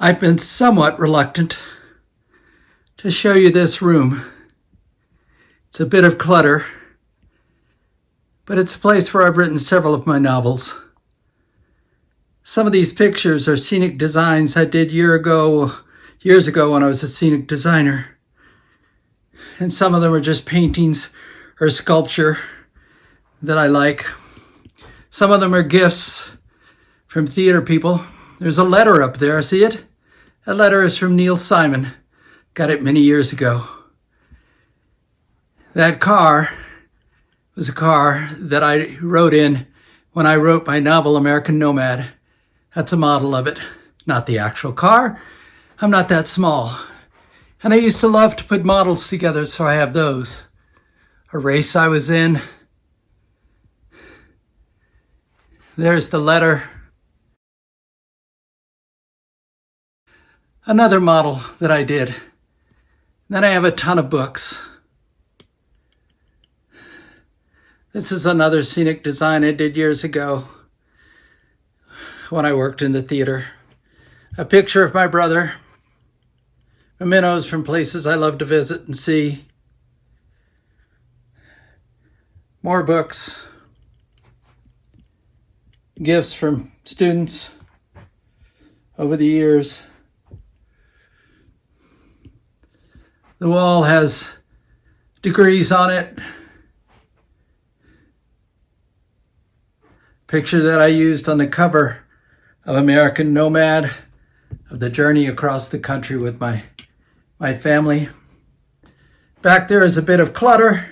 I've been somewhat reluctant to show you this room. It's a bit of clutter, but it's a place where I've written several of my novels. Some of these pictures are scenic designs I did years ago when I was a scenic designer. And some of them are just paintings or sculpture that I like. Some of them are gifts from theater people. There's a letter up there, see it? That letter is from Neil Simon. Got it many years ago. That car was a car that I rode in when I wrote my novel, American Nomad. That's a model of it, not the actual car. I'm not that small. And I used to love to put models together, so I have those. A race I was in. There's the letter. Another model that I did. Then I have a ton of books. This is another scenic design I did years ago when I worked in the theater. A picture of my brother. Mementos from places I love to visit and see. More books. Gifts from students over the years. The wall has degrees on it. Picture that I used on the cover of American Nomad, of the journey across the country with my family. Back there is a bit of clutter.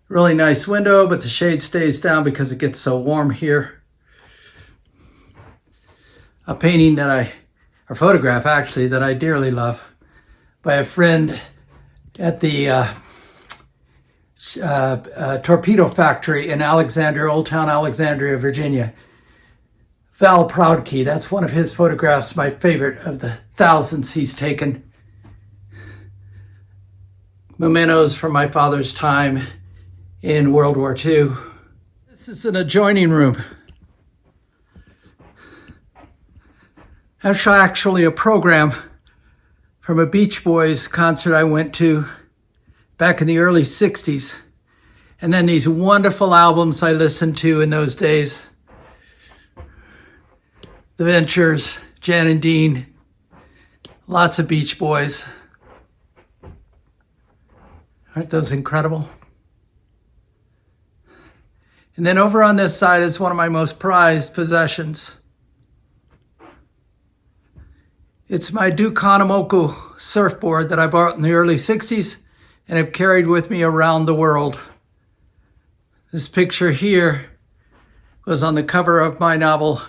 Really nice window, but the shade stays down because it gets so warm here. A painting or photograph actually, that I dearly love by a friend at the torpedo factory in Alexandria, Old Town Alexandria, Virginia. Val Proudkey, that's one of his photographs, my favorite of the thousands he's taken. Mementos from my father's time in World War II. This is an adjoining room. Actually a program from a Beach Boys concert I went to back in the early 60s. And then these wonderful albums I listened to in those days. The Ventures, Jan and Dean, lots of Beach Boys. Aren't those incredible? And then over on this side is one of my most prized possessions. It's my Duke Kahanamoku surfboard that I bought in the early 60s and have carried with me around the world. This picture here was on the cover of my novel,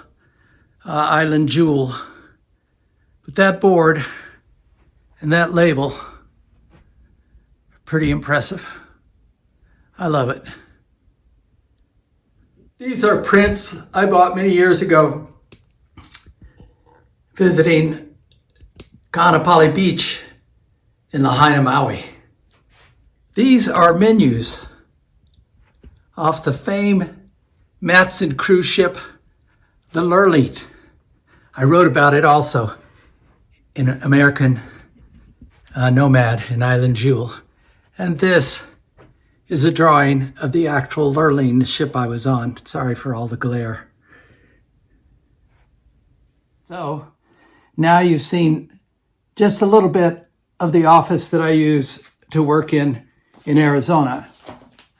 Island Jewel. But that board and that label are pretty impressive. I love it. These are prints I bought many years ago visiting Kaanapali Beach in Lahaina, Maui. These are menus off the famed Matson cruise ship, the Lurleen. I wrote about it also in American Nomad and Island Jewel. And this is a drawing of the actual Lurleen, the ship I was on. Sorry for all the glare. So now you've seen just a little bit of the office that I use to work in Arizona.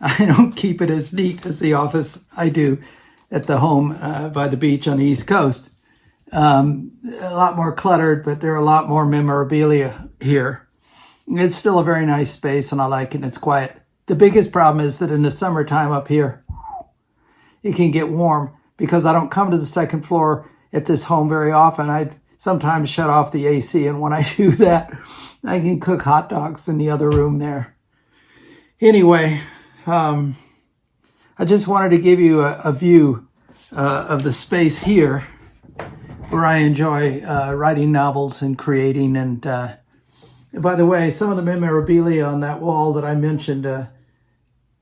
I don't keep it as neat as the office I do at the home by the beach on the East Coast. A lot more cluttered, but there are a lot more memorabilia here. It's still a very nice space and I like it and it's quiet. The biggest problem is that in the summertime up here, it can get warm because I don't come to the second floor at this home very often. I sometimes shut off the AC, and when I do that, I can cook hot dogs in the other room there. Anyway, I just wanted to give you a view of the space here where I enjoy writing novels and creating. And by the way, some of the memorabilia on that wall that I mentioned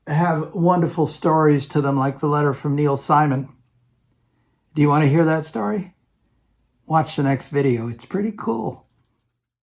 have wonderful stories to them, like the letter from Neil Simon. Do you want to hear that story? watch the next video. It's pretty cool.